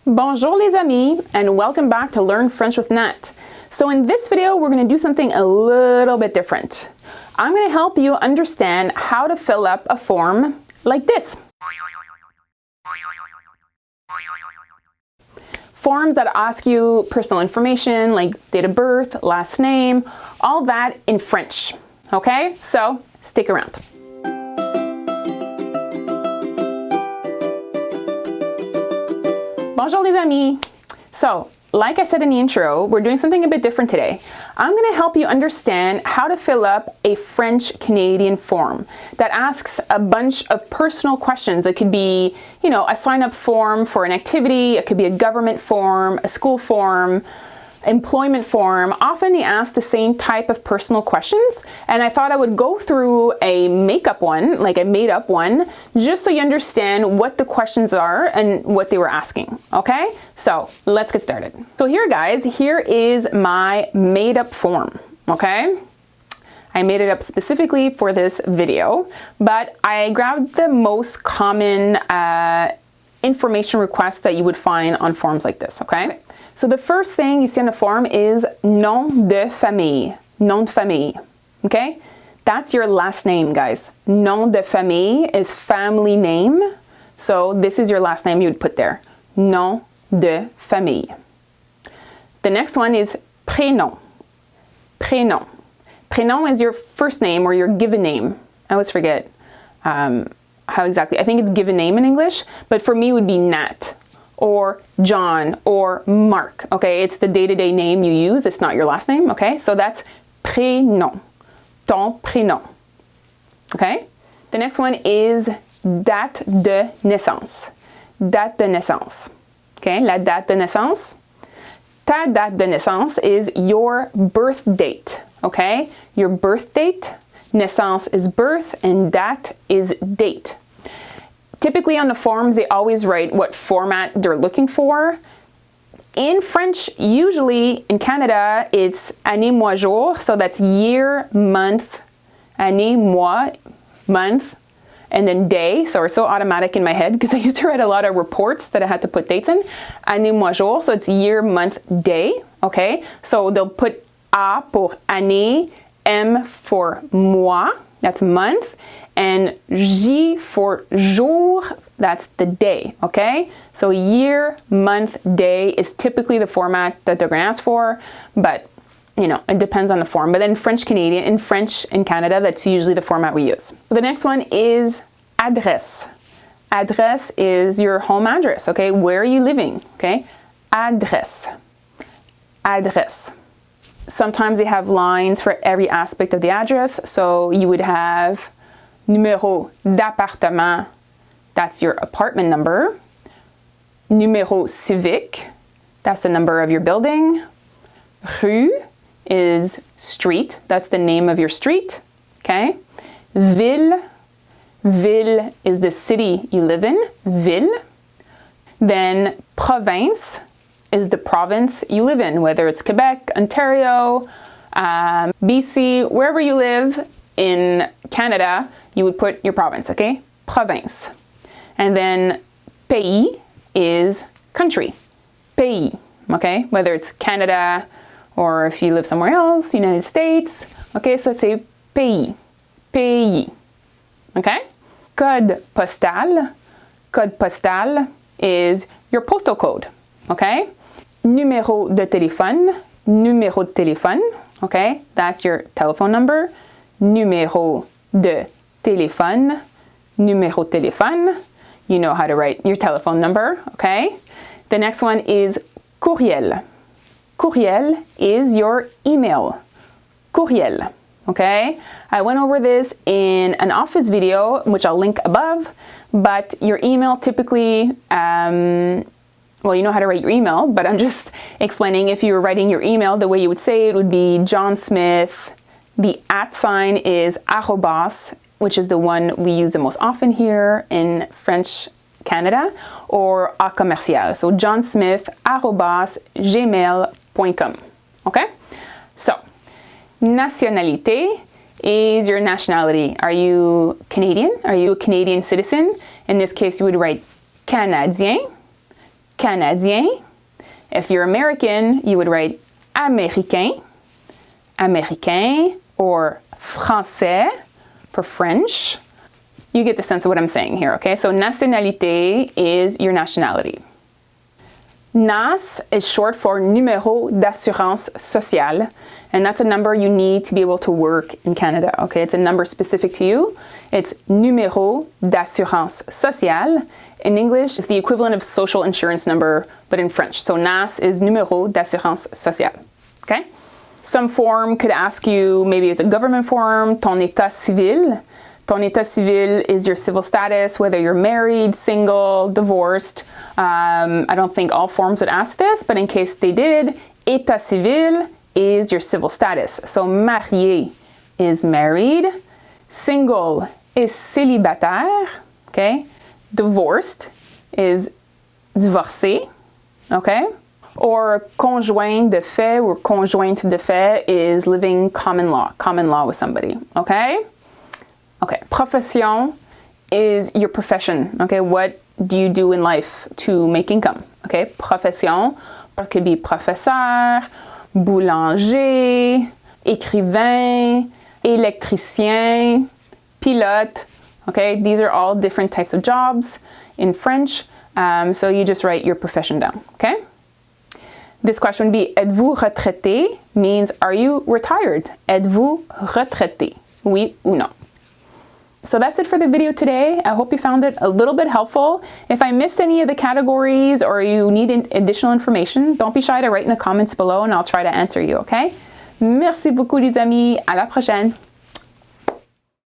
Bonjour les amis, and welcome back to Learn French with Nat. So in this video, we're going to do something a little bit different. I'm going to help you understand how to fill up a form like this. Forms that ask you personal information like date of birth, last name, all that in French. Okay, so stick around. Bonjour les amis. So, like I said in the intro, we're doing something a bit different today. I'm going to help you understand how to fill up a French-Canadian form that asks a bunch of personal questions. It could be, a sign-up form for an activity. It could be a government form, a school form, employment form. Often they ask the same type of personal questions, and I thought I would go through a make-up one, like a made-up one, just so you understand what the questions are and what they were asking, okay? So let's get started. So here is my made-up form, okay? I made it up specifically for this video, but I grabbed the most common information requests that you would find on forms like this, okay? So the first thing you see on the form is nom de famille, nom de famille, okay? That's your last name, guys. Nom de famille is family name, so this is your last name you would put there, nom de famille. The next one is prénom, prénom. Prénom is your first name or your given name. I always forget how exactly, I think it's given name in English, but for me it would be Nat, or John, or Mark, okay? It's the day-to-day name you use, it's not your last name, okay? So that's prénom, ton prénom, okay? The next one is date de naissance, date de naissance, okay? La date de naissance. Ta date de naissance is your birth date, okay? Your birth date, naissance is birth, and date is date. Typically on the forms, they always write what format they're looking for. In French, usually in Canada, it's année, mois, jour. So that's year, month, année, mois, month, and then day. So it's so automatic in my head because I used to write a lot of reports that I had to put dates in. Année, mois, jour. So it's year, month, day. Okay. So they'll put A pour année, M for mois. That's month. And J for jour, that's the day, okay? So year, month, day is typically the format that they're gonna ask for, but it depends on the form. But in French in Canada, that's usually the format we use. The next one is adresse. Adresse is your home address, okay? Where are you living, okay? Adresse, adresse. Sometimes they have lines for every aspect of the address, so you would have numéro d'appartement, that's your apartment number. Numéro civique, that's the number of your building. Rue is street, that's the name of your street, okay? Ville, ville is the city you live in, ville. Then province is the province you live in, whether it's Quebec, Ontario, BC, wherever you live in Canada, you would put your province, okay? Province. And then pays is country. Pays, okay? Whether it's Canada or if you live somewhere else, United States. Okay, so say pays. Pays. Okay? Code postal. Code postal is your postal code. Okay? Numéro de téléphone. Numéro de téléphone. Okay? That's your telephone number. Numéro de téléphone, numéro de téléphone. You know how to write your telephone number, okay? The next one is courriel. Courriel is your email. Courriel, okay? I went over this in an office video, which I'll link above, but your email typically, well, you know how to write your email, but I'm just explaining if you were writing your email, the way you would say it would be John Smith. The @ sign is arrobas, which is the one we use the most often here in French Canada, or a commercial. So johnsmith@gmail.com. Okay? So, nationalité is your nationality. Are you Canadian? Are you a Canadian citizen? In this case, you would write Canadien, Canadien. If you're American, you would write américain, américain, or français for French. You get the sense of what I'm saying here, okay? So nationalité is your nationality. NAS is short for numéro d'assurance sociale, and that's a number you need to be able to work in Canada, okay? It's a number specific to you. It's numéro d'assurance sociale. In English, it's the equivalent of social insurance number, but in French. So NAS is numéro d'assurance sociale, okay? Some form could ask you, maybe it's a government form, ton état civil. Ton état civil is your civil status, whether you're married, single, divorced. I don't think all forms would ask this, but in case they did, état civil is your civil status. So marié is married, single is célibataire, okay? Divorced is divorcé, okay? Or conjoint de fait or conjointe de fait is living common law with somebody, okay? Okay, profession is your profession, okay? What do you do in life to make income, okay? Profession, it could be professeur, boulanger, écrivain, électricien, pilote, okay? These are all different types of jobs in French, so you just write your profession down, okay? This question would be, êtes-vous retraité? Means, are you retired? Êtes-vous retraité? Oui ou non? So that's it for the video today. I hope you found it a little bit helpful. If I missed any of the categories or you need additional information, don't be shy to write in the comments below and I'll try to answer you, okay? Merci beaucoup les amis. À la prochaine.